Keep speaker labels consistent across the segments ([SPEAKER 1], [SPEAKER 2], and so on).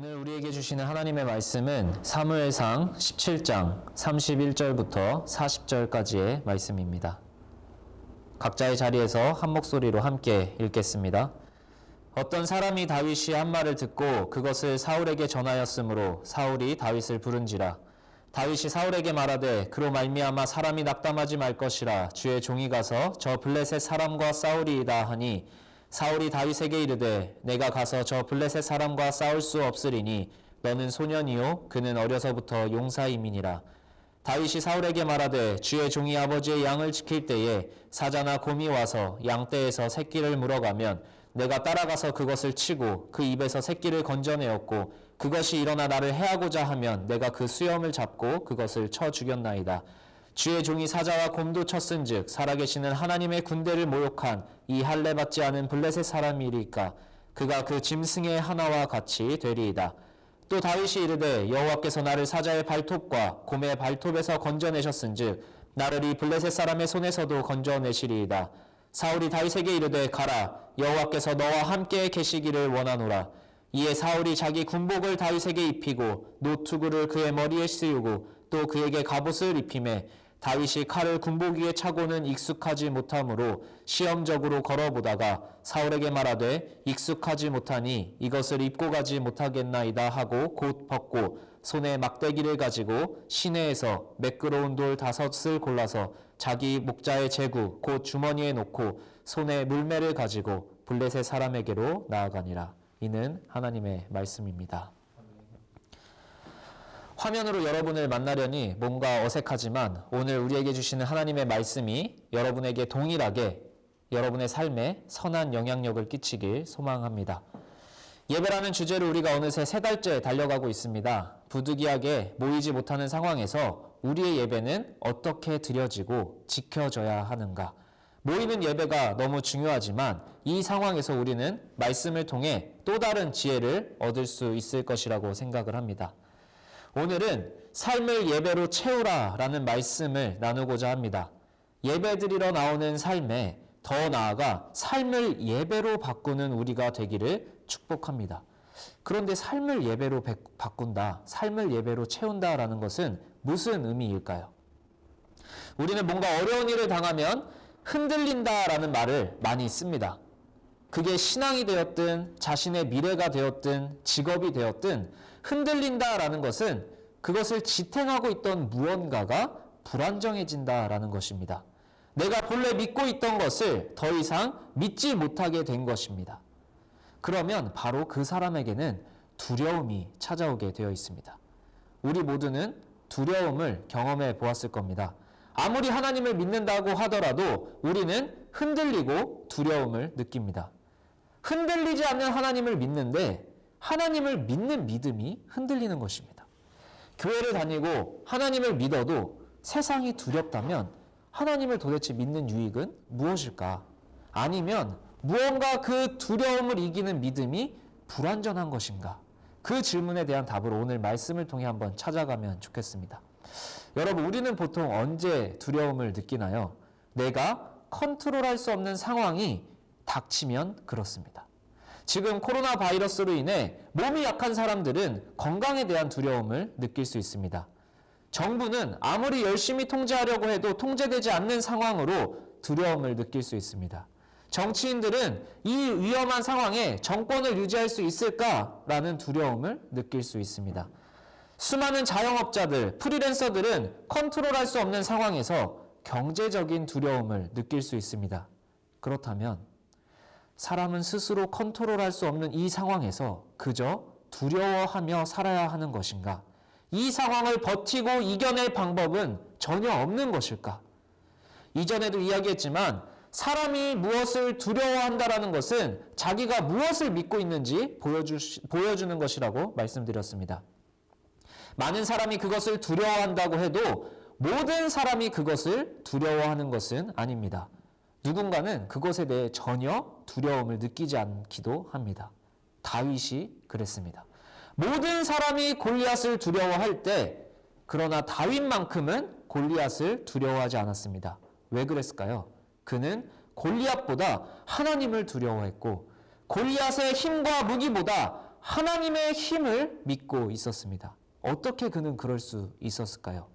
[SPEAKER 1] 오늘 우리에게 주시는 하나님의 말씀은 사무엘상 17장 31절부터 40절까지의 말씀입니다. 각자의 자리에서 한 목소리로 함께 읽겠습니다. 어떤 사람이 다윗이 한 말을 듣고 그것을 사울에게 전하였으므로 사울이 다윗을 부른지라. 다윗이 사울에게 말하되 그로 말미암아 사람이 낙담하지 말 것이라. 주의 종이 가서 저 블레셋 사람과 싸우리이다 하니 사울이 다윗에게 이르되 내가 가서 저 블레셋 사람과 싸울 수 없으리니 너는 소년이요 그는 어려서부터 용사임이니라. 다윗이 사울에게 말하되 주의 종이 아버지의 양을 지킬 때에 사자나 곰이 와서 양떼에서 새끼를 물어가면 내가 따라가서 그것을 치고 그 입에서 새끼를 건져내었고 그것이 일어나 나를 해하고자 하면 내가 그 수염을 잡고 그것을 쳐 죽였나이다. 주의 종이 사자와 곰도 쳤은즉 살아계시는 하나님의 군대를 모욕한 이 할례 받지 않은 블레셋 사람이리까 그가 그 짐승의 하나와 같이 되리이다. 또 다윗이 이르되 여호와께서 나를 사자의 발톱과 곰의 발톱에서 건져내셨은즉 나를 이 블레셋 사람의 손에서도 건져내시리이다. 사울이 다윗에게 이르되 가라 여호와께서 너와 함께 계시기를 원하노라. 이에 사울이 자기 군복을 다윗에게 입히고 노투구를 그의 머리에 씌우고 또 그에게 갑옷을 입히매 다윗이 칼을 군복 위에 차고는 익숙하지 못하므로 시험적으로 걸어보다가 사울에게 말하되 익숙하지 못하니 이것을 입고 가지 못하겠나이다 하고 곧 벗고 손에 막대기를 가지고 시내에서 매끄러운 돌 5을 골라서 자기 목자의 제구 곧 주머니에 놓고 손에 물매를 가지고 블레셋 사람에게로 나아가니라. 이는 하나님의 말씀입니다. 화면으로 여러분을 만나려니 뭔가 어색하지만 오늘 우리에게 주시는 하나님의 말씀이 여러분에게 동일하게 여러분의 삶에 선한 영향력을 끼치길 소망합니다. 예배라는 주제로 우리가 어느새 3달째 달려가고 있습니다. 부득이하게 모이지 못하는 상황에서 우리의 예배는 어떻게 드려지고 지켜져야 하는가? 모이는 예배가 너무 중요하지만 이 상황에서 우리는 말씀을 통해 또 다른 지혜를 얻을 수 있을 것이라고 생각을 합니다. 오늘은 삶을 예배로 채우라 라는 말씀을 나누고자 합니다. 예배드리러 나오는 삶에 더 나아가 삶을 예배로 바꾸는 우리가 되기를 축복합니다. 그런데 삶을 예배로 바꾼다, 삶을 예배로 채운다라는 것은 무슨 의미일까요? 우리는 뭔가 어려운 일을 당하면 흔들린다라는 말을 많이 씁니다. 그게 신앙이 되었든 자신의 미래가 되었든 직업이 되었든 흔들린다라는 것은 그것을 지탱하고 있던 무언가가 불안정해진다라는 것입니다. 내가 본래 믿고 있던 것을 더 이상 믿지 못하게 된 것입니다. 그러면 바로 그 사람에게는 두려움이 찾아오게 되어 있습니다. 우리 모두는 두려움을 경험해 보았을 겁니다. 아무리 하나님을 믿는다고 하더라도 우리는 흔들리고 두려움을 느낍니다. 흔들리지 않는 하나님을 믿는데 하나님을 믿는 믿음이 흔들리는 것입니다. 교회를 다니고 하나님을 믿어도 세상이 두렵다면 하나님을 도대체 믿는 유익은 무엇일까? 아니면 무언가 그 두려움을 이기는 믿음이 불완전한 것인가? 그 질문에 대한 답을 오늘 말씀을 통해 한번 찾아가면 좋겠습니다. 여러분, 우리는 보통 언제 두려움을 느끼나요? 내가 컨트롤할 수 없는 상황이 닥치면 그렇습니다. 지금 코로나 바이러스로 인해 몸이 약한 사람들은 건강에 대한 두려움을 느낄 수 있습니다. 정부는 아무리 열심히 통제하려고 해도 통제되지 않는 상황으로 두려움을 느낄 수 있습니다. 정치인들은 이 위험한 상황에 정권을 유지할 수 있을까라는 두려움을 느낄 수 있습니다. 수많은 자영업자들, 프리랜서들은 컨트롤할 수 없는 상황에서 경제적인 두려움을 느낄 수 있습니다. 그렇다면 사람은 스스로 컨트롤할 수 없는 이 상황에서 그저 두려워하며 살아야 하는 것인가? 이 상황을 버티고 이겨낼 방법은 전혀 없는 것일까? 이전에도 이야기했지만 사람이 무엇을 두려워한다라는 것은 자기가 무엇을 믿고 있는지 보여주는 것이라고 말씀드렸습니다. 많은 사람이 그것을 두려워한다고 해도 모든 사람이 그것을 두려워하는 것은 아닙니다. 누군가는 그것에 대해 전혀 두려움을 느끼지 않기도 합니다. 다윗이 그랬습니다. 모든 사람이 골리앗을 두려워할 때 그러나 다윗만큼은 골리앗을 두려워하지 않았습니다. 왜 그랬을까요? 그는 골리앗보다 하나님을 두려워했고 골리앗의 힘과 무기보다 하나님의 힘을 믿고 있었습니다. 어떻게 그는 그럴 수 있었을까요?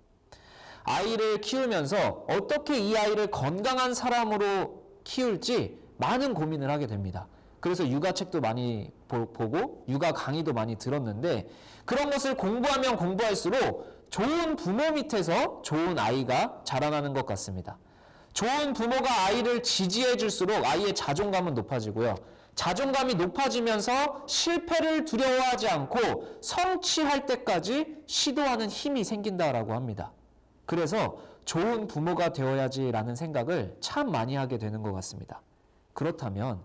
[SPEAKER 1] 아이를 키우면서 어떻게 이 아이를 건강한 사람으로 키울지 많은 고민을 하게 됩니다. 그래서 육아책도 많이 보고 육아 강의도 많이 들었는데 그런 것을 공부하면 공부할수록 좋은 부모 밑에서 좋은 아이가 자라나는 것 같습니다. 좋은 부모가 아이를 지지해 줄수록 아이의 자존감은 높아지고요. 자존감이 높아지면서 실패를 두려워하지 않고 성취할 때까지 시도하는 힘이 생긴다라고 합니다. 그래서 좋은 부모가 되어야지라는 생각을 참 많이 하게 되는 것 같습니다. 그렇다면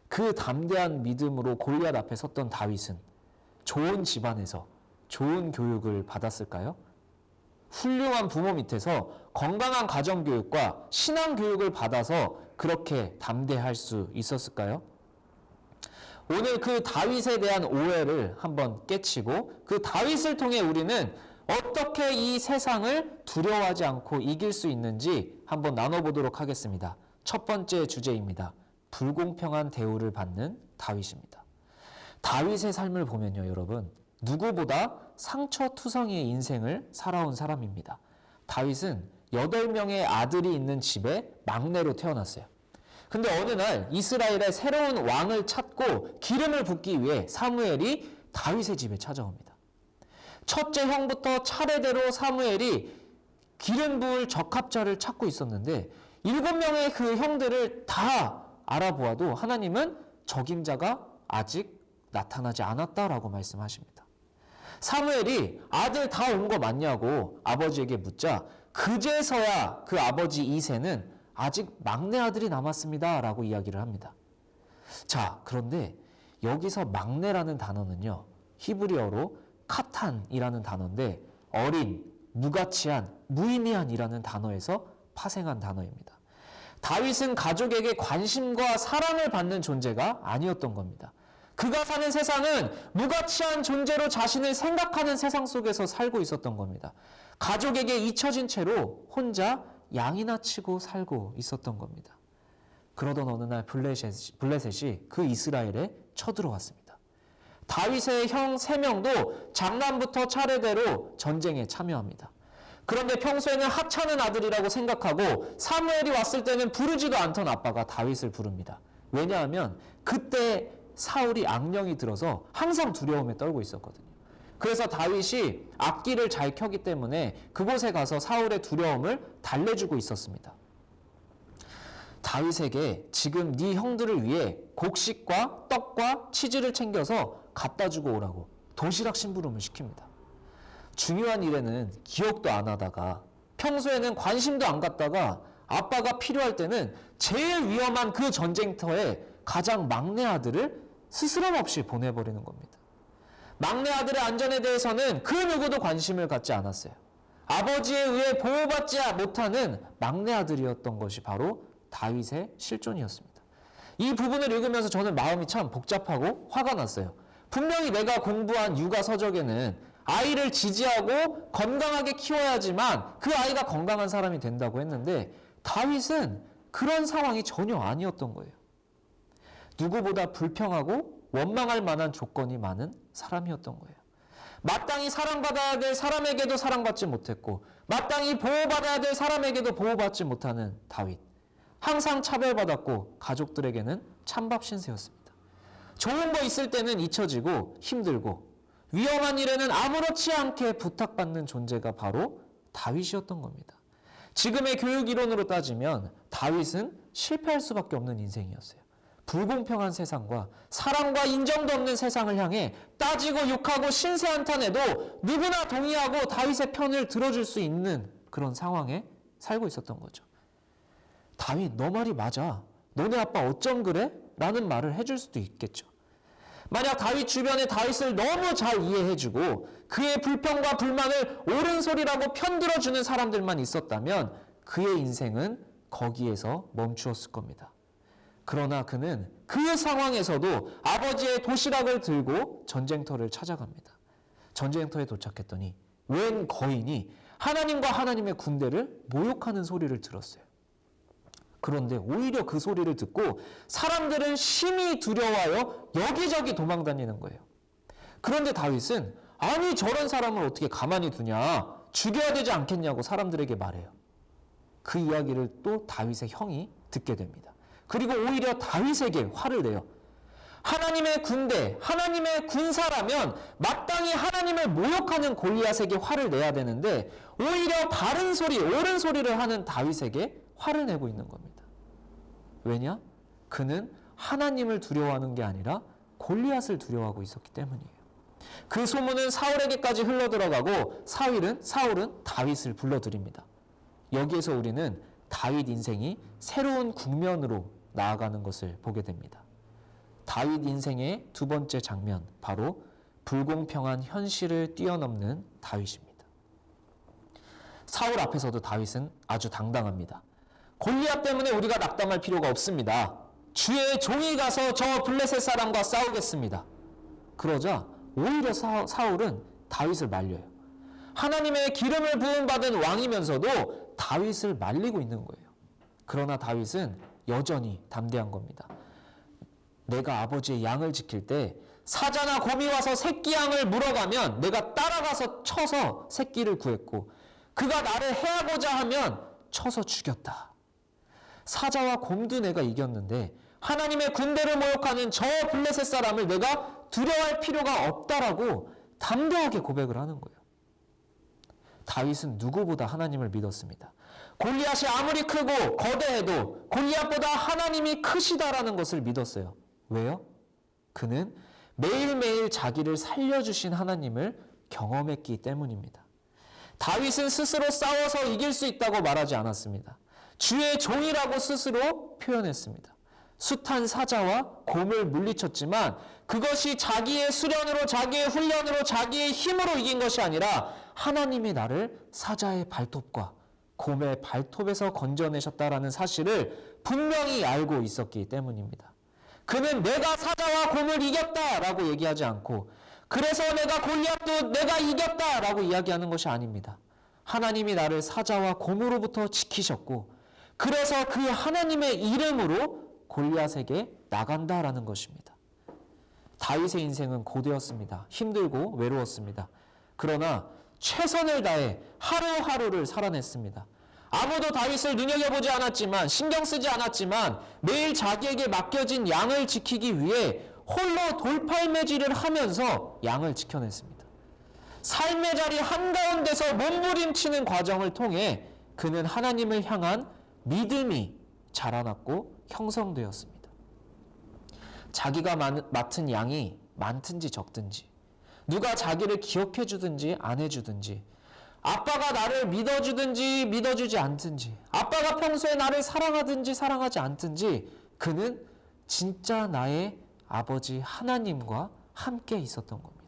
[SPEAKER 1] 그 담대한 믿음으로 골리앗 앞에 섰던 다윗은 좋은 집안에서 좋은 교육을 받았을까요? 훌륭한 부모 밑에서 건강한 가정교육과 신앙교육을 받아서 그렇게 담대할 수 있었을까요? 오늘 그 다윗에 대한 오해를 한번 깨치고 그 다윗을 통해 우리는 어떻게 이 세상을 두려워하지 않고 이길 수 있는지 한번 나눠보도록 하겠습니다. 첫 번째 주제입니다. 불공평한 대우를 받는 다윗입니다. 다윗의 삶을 보면요, 여러분, 누구보다 상처투성이의 인생을 살아온 사람입니다. 다윗은 8명의 아들이 있는 집에 막내로 태어났어요. 근데 어느 날 이스라엘의 새로운 왕을 찾고 기름을 붓기 위해 사무엘이 다윗의 집에 찾아옵니다. 첫째 형부터 차례대로 사무엘이 기름 부을 적합자를 찾고 있었는데 7명의 그 형들을 다 알아보아도 하나님은 적임자가 아직 나타나지 않았다라고 말씀하십니다. 사무엘이 아들 다 온 거 맞냐고 아버지에게 묻자 그제서야 그 아버지 이새는 아직 막내 아들이 남았습니다 라고 이야기를 합니다. 자, 그런데 여기서 막내라는 단어는요, 히브리어로 카탄이라는 단어인데 어린, 무가치한, 무의미한이라는 단어에서 파생한 단어입니다. 다윗은 가족에게 관심과 사랑을 받는 존재가 아니었던 겁니다. 그가 사는 세상은 무가치한 존재로 자신을 생각하는 세상 속에서 살고 있었던 겁니다. 가족에게 잊혀진 채로 혼자 양이나 치고 살고 있었던 겁니다. 그러던 어느 날 블레셋이 그 이스라엘에 쳐들어왔습니다. 다윗의 형 3명도 장남부터 차례대로 전쟁에 참여합니다. 그런데 평소에는 하찮은 아들이라고 생각하고 사무엘이 왔을 때는 부르지도 않던 아빠가 다윗을 부릅니다. 왜냐하면 그때 사울이 악령이 들어서 항상 두려움에 떨고 있었거든요. 그래서 다윗이 악기를 잘 켜기 때문에 그곳에 가서 사울의 두려움을 달래주고 있었습니다. 다윗에게 지금 네 형들을 위해 곡식과 떡과 치즈를 챙겨서 갖다 주고 오라고 도시락 심부름을 시킵니다. 중요한 일에는 기억도 안 하다가 평소에는 관심도 안 갖다가 아빠가 필요할 때는 제일 위험한 그 전쟁터에 가장 막내 아들을 스스럼 없이 보내버리는 겁니다. 막내 아들의 안전에 대해서는 그 누구도 관심을 갖지 않았어요. 아버지에 의해 보호받지 못하는 막내 아들이었던 것이 바로 다윗의 실존이었습니다. 이 부분을 읽으면서 저는 마음이 참 복잡하고 화가 났어요. 분명히 내가 공부한 육아 서적에는 아이를 지지하고 건강하게 키워야지만 그 아이가 건강한 사람이 된다고 했는데 다윗은 그런 상황이 전혀 아니었던 거예요. 누구보다 불평하고 원망할 만한 조건이 많은 사람이었던 거예요. 마땅히 사랑받아야 될 사람에게도 사랑받지 못했고 마땅히 보호받아야 될 사람에게도 보호받지 못하는 다윗. 항상 차별받았고 가족들에게는 찬밥 신세였습니다. 좋은 거 있을 때는 잊혀지고 힘들고 위험한 일에는 아무렇지 않게 부탁받는 존재가 바로 다윗이었던 겁니다. 지금의 교육 이론으로 따지면 다윗은 실패할 수밖에 없는 인생이었어요. 불공평한 세상과 사랑과 인정도 없는 세상을 향해 따지고 욕하고 신세 한탄해도 누구나 동의하고 다윗의 편을 들어줄 수 있는 그런 상황에 살고 있었던 거죠. 다윗, 너 말이 맞아. 너네 아빠 어쩜 그래? 라는 말을 해줄 수도 있겠죠. 만약 다윗 주변에 다윗을 너무 잘 이해해주고 그의 불평과 불만을 옳은 소리라고 편들어주는 사람들만 있었다면 그의 인생은 거기에서 멈추었을 겁니다. 그러나 그는 그 상황에서도 아버지의 도시락을 들고 전쟁터를 찾아갑니다. 전쟁터에 도착했더니 웬 거인이 하나님과 하나님의 군대를 모욕하는 소리를 들었어요. 그런데 오히려 그 소리를 듣고 사람들은 심히 두려워하여 여기저기 도망다니는 거예요. 그런데 다윗은 아니 저런 사람을 어떻게 가만히 두냐, 죽여야 되지 않겠냐고 사람들에게 말해요. 그 이야기를 또 다윗의 형이 듣게 됩니다. 그리고 오히려 다윗에게 화를 내요. 하나님의 군대, 하나님의 군사라면 마땅히 하나님을 모욕하는 골리앗에게 화를 내야 되는데 오히려 바른 소리, 옳은 소리를 하는 다윗에게 화를 내고 있는 겁니다. 왜냐? 그는 하나님을 두려워하는 게 아니라 골리앗을 두려워하고 있었기 때문이에요. 그 소문은 사울에게까지 흘러들어가고 사울은 다윗을 불러들입니다. 여기에서 우리는 다윗 인생이 새로운 국면으로 나아가는 것을 보게 됩니다. 다윗 인생의 두 번째 장면, 바로 불공평한 현실을 뛰어넘는 다윗입니다. 사울 앞에서도 다윗은 아주 당당합니다. 골리앗 때문에 우리가 낙담할 필요가 없습니다. 주의 종이 가서 저 블레셋 사람과 싸우겠습니다. 그러자 오히려 사울은 다윗을 말려요. 하나님의 기름을 부음받은 왕이면서도 다윗을 말리고 있는 거예요. 그러나 다윗은 여전히 담대한 겁니다. 내가 아버지의 양을 지킬 때 사자나 곰이 와서 새끼 양을 물어가면 내가 따라가서 쳐서 새끼를 구했고 그가 나를 해하고자 하면 쳐서 죽였다. 사자와 곰도 내가 이겼는데 하나님의 군대를 모욕하는 저 블레셋 사람을 내가 두려워할 필요가 없다라고 담대하게 고백을 하는 거예요. 다윗은 누구보다 하나님을 믿었습니다. 골리앗이 아무리 크고 거대해도 골리앗보다 하나님이 크시다라는 것을 믿었어요. 왜요? 그는 매일매일 자기를 살려주신 하나님을 경험했기 때문입니다. 다윗은 스스로 싸워서 이길 수 있다고 말하지 않았습니다. 주의 종이라고 스스로 표현했습니다. 숱한 사자와 곰을 물리쳤지만 그것이 자기의 수련으로, 자기의 훈련으로, 자기의 힘으로 이긴 것이 아니라 하나님이 나를 사자의 발톱과 곰의 발톱에서 건져내셨다라는 사실을 분명히 알고 있었기 때문입니다. 그는 내가 사자와 곰을 이겼다라고 얘기하지 않고 그래서 내가 골리앗도 내가 이겼다라고 이야기하는 것이 아닙니다. 하나님이 나를 사자와 곰으로부터 지키셨고 그래서 그 하나님의 이름으로 골리앗에게 나간다라는 것입니다. 다윗의 인생은 고되었습니다. 힘들고 외로웠습니다. 그러나 최선을 다해 하루하루를 살아냈습니다. 아무도 다윗을 눈여겨보지 않았지만 신경 쓰지 않았지만 매일 자기에게 맡겨진 양을 지키기 위해 홀로 돌팔매질을 하면서 양을 지켜냈습니다. 삶의 자리 한가운데서 몸부림치는 과정을 통해 그는 하나님을 향한 믿음이 자라났고 형성되었습니다. 자기가 맡은 양이 많든지 적든지 누가 자기를 기억해 주든지 안 해주든지 아빠가 나를 믿어주든지 믿어주지 않든지 아빠가 평소에 나를 사랑하든지 사랑하지 않든지 그는 진짜 나의 아버지 하나님과 함께 있었던 겁니다.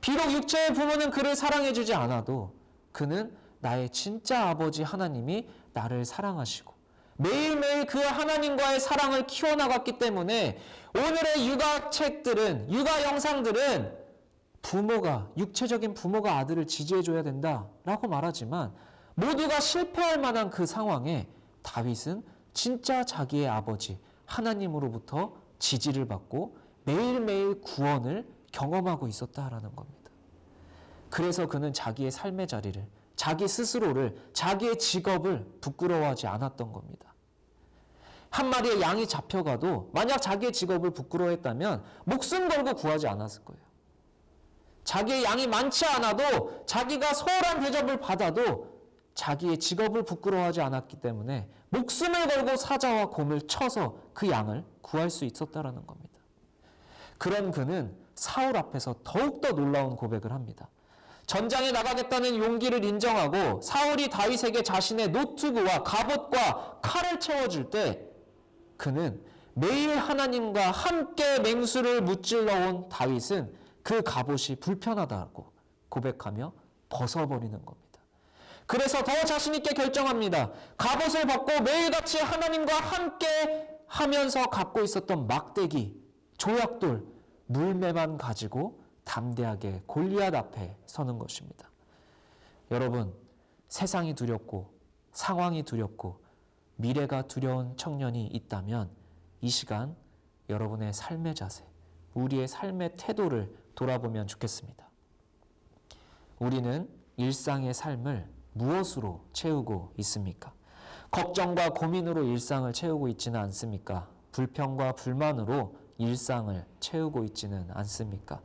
[SPEAKER 1] 비록 육체의 부모는 그를 사랑해주지 않아도 그는 나의 진짜 아버지 하나님이 나를 사랑하시고 매일매일 그 하나님과의 사랑을 키워나갔기 때문에 오늘의 육아책들은, 육아 영상들은 육체적인 부모가 아들을 지지해줘야 된다라고 말하지만 모두가 실패할 만한 그 상황에 다윗은 진짜 자기의 아버지 하나님으로부터 지지를 받고 매일매일 구원을 경험하고 있었다라는 겁니다. 그래서 그는 자기의 삶의 자리를, 자기 스스로를, 자기의 직업을 부끄러워하지 않았던 겁니다. 한 마리의 양이 잡혀가도 만약 자기의 직업을 부끄러워했다면 목숨 걸고 구하지 않았을 거예요. 자기의 양이 많지 않아도 자기가 소홀한 대접을 받아도 자기의 직업을 부끄러워하지 않았기 때문에 목숨을 걸고 사자와 곰을 쳐서 그 양을 구할 수 있었다라는 겁니다. 그런 그는 사울 앞에서 더욱더 놀라운 고백을 합니다. 전장에 나가겠다는 용기를 인정하고 사울이 다윗에게 자신의 노트북과 갑옷과 칼을 채워줄 때 그는 매일 하나님과 함께 맹수를 무찔러 온 다윗은 그 갑옷이 불편하다고 고백하며 벗어버리는 겁니다. 그래서 더 자신 있게 결정합니다. 갑옷을 벗고 매일같이 하나님과 함께 하면서 갖고 있었던 막대기, 조약돌, 물매만 가지고 담대하게 골리앗 앞에 서는 것입니다. 여러분, 세상이 두렵고 상황이 두렵고 미래가 두려운 청년이 있다면 이 시간 여러분의 삶의 자세, 우리의 삶의 태도를 돌아보면 좋겠습니다. 우리는 일상의 삶을 무엇으로 채우고 있습니까? 걱정과 고민으로 일상을 채우고 있지는 않습니까? 불평과 불만으로 일상을 채우고 있지는 않습니까?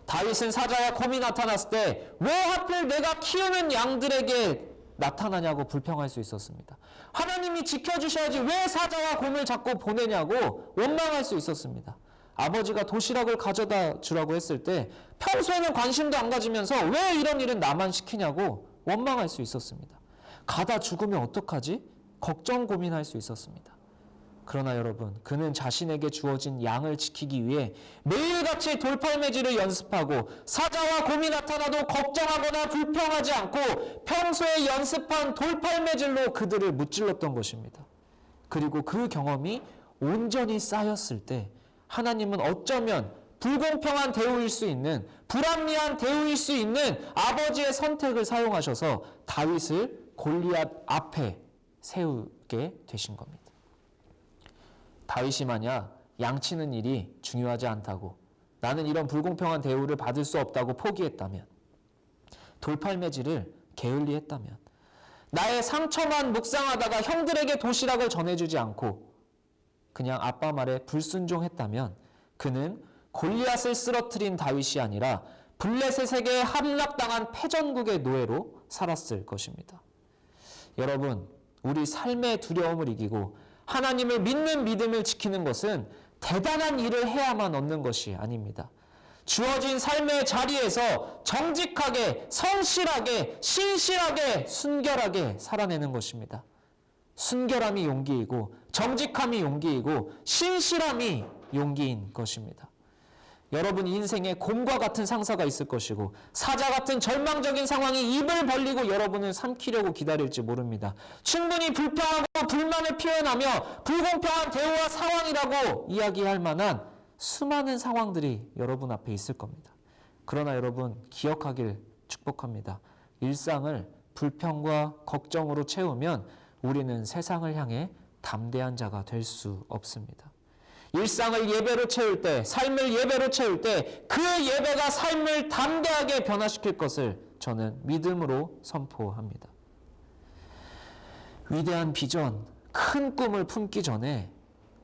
[SPEAKER 1] 다윗은 사자와 곰이 나타났을 때 왜 하필 내가 키우는 양들에게 나타나냐고 불평할 수 있었습니다. 하나님이 지켜주셔야지 왜 사자와 곰을 자꾸 보내냐고 원망할 수 있었습니다. 아버지가 도시락을 가져다 주라고 했을 때 평소에는 관심도 안 가지면서 왜 이런 일은 나만 시키냐고 원망할 수 있었습니다. 가다 죽으면 어떡하지? 걱정 고민할 수 있었습니다. 그러나 여러분, 그는 자신에게 주어진 양을 지키기 위해 매일같이 돌팔매질을 연습하고 사자와 곰이 나타나도 걱정하거나 불평하지 않고 평소에 연습한 돌팔매질로 그들을 무찔렀던 것입니다. 그리고 그 경험이 온전히 쌓였을 때 하나님은 어쩌면 불공평한 대우일 수 있는, 불합리한 대우일 수 있는 아버지의 선택을 사용하셔서 다윗을 골리앗 앞에 세우게 되신 겁니다. 다윗이 만약 양치는 일이 중요하지 않다고, 나는 이런 불공평한 대우를 받을 수 없다고 포기했다면, 돌팔매질을 게을리했다면, 나의 상처만 묵상하다가 형들에게 도시락을 전해주지 않고 그냥 아빠 말에 불순종했다면 그는 골리앗을 쓰러뜨린 다윗이 아니라 블레셋에게 함락당한 패전국의 노예로 살았을 것입니다. 여러분, 우리 삶의 두려움을 이기고 하나님을 믿는 믿음을 지키는 것은 대단한 일을 해야만 얻는 것이 아닙니다. 주어진 삶의 자리에서 정직하게, 성실하게, 신실하게, 순결하게 살아내는 것입니다. 순결함이 용기이고 정직함이 용기이고 신실함이 용기인 것입니다. 여러분 인생에 곰과 같은 상사가 있을 것이고 사자 같은 절망적인 상황이 입을 벌리고 여러분을 삼키려고 기다릴지 모릅니다. 충분히 불평하고 불만을 표현하며 불공평한 대우와 상황이라고 이야기할 만한 수많은 상황들이 여러분 앞에 있을 겁니다. 그러나 여러분 기억하길 축복합니다. 일상을 불평과 걱정으로 채우면 우리는 세상을 향해 담대한 자가 될 수 없습니다. 일상을 예배로 채울 때, 삶을 예배로 채울 때 그 예배가 삶을 담대하게 변화시킬 것을 저는 믿음으로 선포합니다. 위대한 비전, 큰 꿈을 품기 전에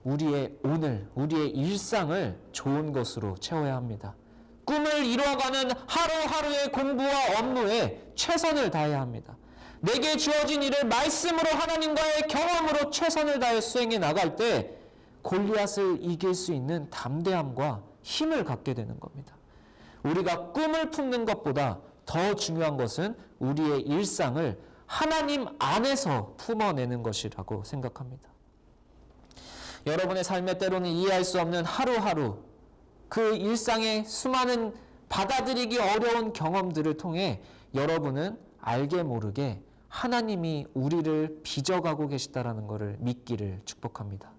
[SPEAKER 1] 우리의 오늘, 우리의 일상을 좋은 것으로 채워야 합니다. 꿈을 이루어가는 하루하루의 공부와 업무에 최선을 다해야 합니다. 내게 주어진 일을 말씀으로 하나님과의 경험으로 최선을 다해 수행해 나갈 때 골리앗을 이길 수 있는 담대함과 힘을 갖게 되는 겁니다. 우리가 꿈을 품는 것보다 더 중요한 것은 우리의 일상을 하나님 안에서 품어내는 것이라고 생각합니다. 여러분의 삶에 때로는 이해할 수 없는 하루하루, 그 일상의 수많은 받아들이기 어려운 경험들을 통해 여러분은 알게 모르게 하나님이 우리를 빚어가고 계시다라는 것을 믿기를 축복합니다.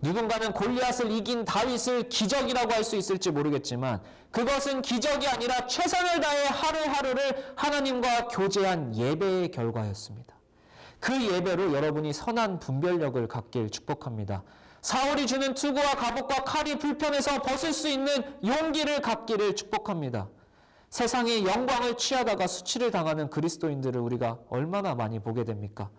[SPEAKER 1] 누군가는 골리앗을 이긴 다윗을 기적이라고 할 수 있을지 모르겠지만 그것은 기적이 아니라 최선을 다해 하루하루를 하나님과 교제한 예배의 결과였습니다. 그 예배로 여러분이 선한 분별력을 갖길 축복합니다. 사울이 주는 투구와 갑옷과 칼이 불편해서 벗을 수 있는 용기를 갖기를 축복합니다. 세상의 영광을 취하다가 수치를 당하는 그리스도인들을 우리가 얼마나 많이 보게 됩니까?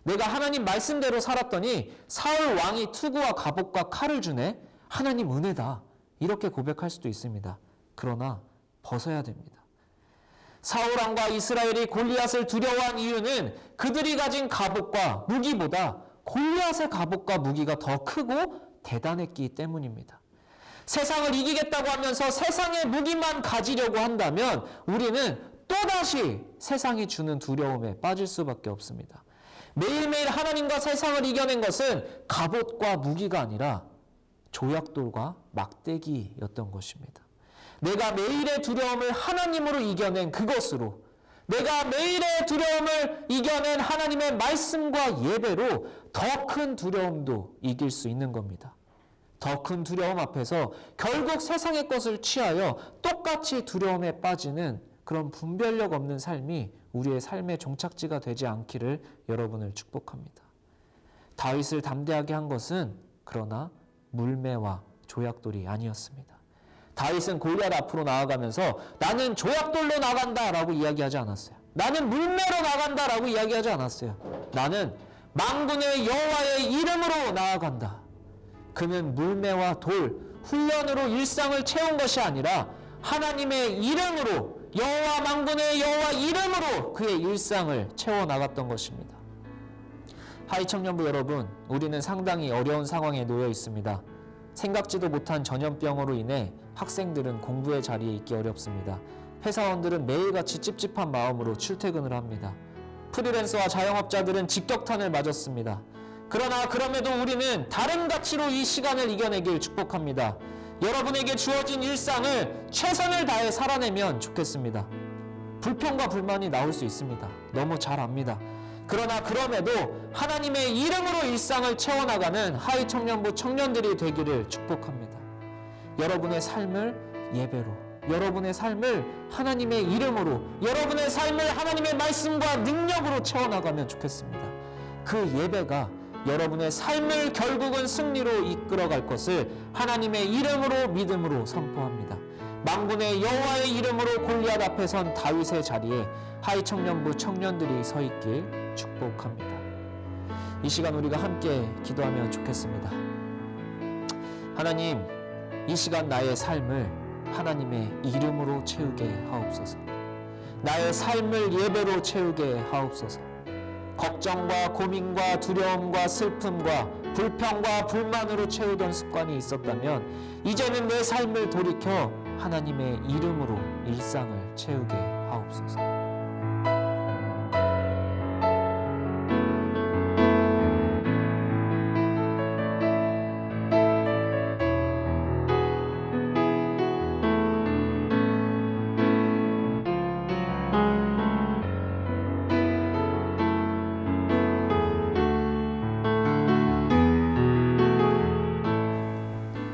[SPEAKER 1] 내가 하나님 말씀대로 살았더니 사울 왕이 투구와 갑옷과 칼을 주네? 하나님 은혜다. 이렇게 고백할 수도 있습니다. 그러나 벗어야 됩니다. 사울 왕과 이스라엘이 골리앗을 두려워한 이유는 그들이 가진 갑옷과 무기보다 골리앗의 갑옷과 무기가 더 크고 대단했기 때문입니다. 세상을 이기겠다고 하면서 세상의 무기만 가지려고 한다면 우리는 또다시 세상이 주는 두려움에 빠질 수밖에 없습니다. 매일매일 하나님과 세상을 이겨낸 것은 갑옷과 무기가 아니라 조약돌과 막대기였던 것입니다. 내가 매일의 두려움을 하나님으로 이겨낸 그것으로, 내가 매일의 두려움을 이겨낸 하나님의 말씀과 예배로 더 큰 두려움도 이길 수 있는 겁니다. 더 큰 두려움 앞에서 결국 세상의 것을 취하여 똑같이 두려움에 빠지는 그런 분별력 없는 삶이 우리의 삶의 종착지가 되지 않기를 여러분을 축복합니다. 다윗을 담대하게 한 것은 그러나 물매와 조약돌이 아니었습니다. 다윗은 골리앗 앞으로 나아가면서 나는 조약돌로 나간다라고 이야기하지 않았어요. 나는 물매로 나간다라고 이야기하지 않았어요. 나는 만군의 여호와의 이름으로 나아간다. 그는 물매와 돌, 훈련으로 일상을 채운 것이 아니라 하나님의 이름으로, 여호와 만군의 여호와 이름으로 그의 일상을 채워나갔던 것입니다. 하이청년부 여러분, 우리는 상당히 어려운 상황에 놓여 있습니다. 생각지도 못한 전염병으로 인해 학생들은 공부의 자리에 있기 어렵습니다. 회사원들은 매일같이 찝찝한 마음으로 출퇴근을 합니다. 프리랜서와 자영업자들은 직격탄을 맞았습니다. 그러나 그럼에도 우리는 다른 가치로 이 시간을 이겨내길 축복합니다. 여러분에게 주어진 일상을 최선을 다해 살아내면 좋겠습니다. 불평과 불만이 나올 수 있습니다. 너무 잘 압니다. 그러나 그럼에도 하나님의 이름으로 일상을 채워나가는 하이청년부 청년들이 되기를 축복합니다. 여러분의 삶을 예배로, 여러분의 삶을 하나님의 이름으로, 여러분의 삶을 하나님의 말씀과 능력으로 채워나가면 좋겠습니다. 그 예배가 여러분의 삶을 결국은 승리로 이끌어갈 것을 하나님의 이름으로 믿음으로 선포합니다. 만군의 여호와의 이름으로 골리앗 앞에 선 다윗의 자리에 하이청년부 청년들이 서 있길 축복합니다. 이 시간 우리가 함께 기도하면 좋겠습니다. 하나님, 이 시간 나의 삶을 하나님의 이름으로 채우게 하옵소서. 나의 삶을 예배로 채우게 하옵소서. 걱정과 고민과 두려움과 슬픔과 불평과 불만으로 채우던 습관이 있었다면 이제는 내 삶을 돌이켜 하나님의 이름으로 일상을 채우게 하옵소서.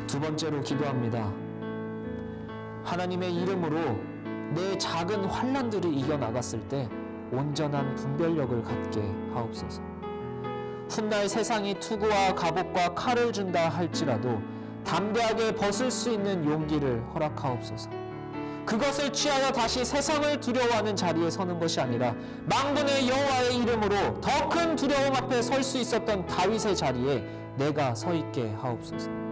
[SPEAKER 1] 두 번째로 기도합니다. 하나님의 이름으로 내 작은 환난들을 이겨나갔을 때 온전한 분별력을 갖게 하옵소서. 훗날 세상이 투구와 갑옷과 칼을 준다 할지라도 담대하게 벗을 수 있는 용기를 허락하옵소서. 그것을 취하여 다시 세상을 두려워하는 자리에 서는 것이 아니라 만군의 여호와의 이름으로 더 큰 두려움 앞에 설 수 있었던 다윗의 자리에 내가 서 있게 하옵소서.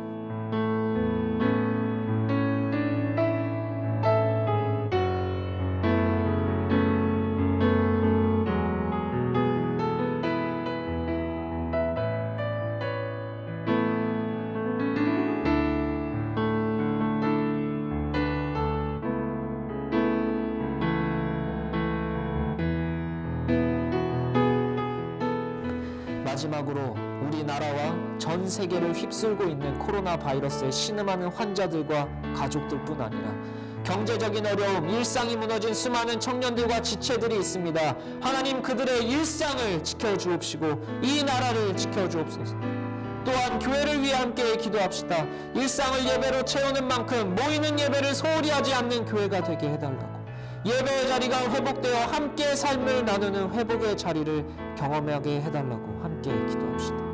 [SPEAKER 1] 마지막으로 우리나라와 전 세계를 휩쓸고 있는 코로나 바이러스에 신음하는 환자들과 가족들뿐 아니라 경제적인 어려움, 일상이 무너진 수많은 청년들과 지체들이 있습니다. 하나님, 그들의 일상을 지켜주옵시고 이 나라를 지켜주옵소서. 또한 교회를 위해 함께 기도합시다. 일상을 예배로 채우는 만큼 모이는 예배를 소홀히 하지 않는 교회가 되게 해달라고, 예배의 자리가 회복되어 함께 삶을 나누는 회복의 자리를 경험하게 해달라고 함께 기도합시다.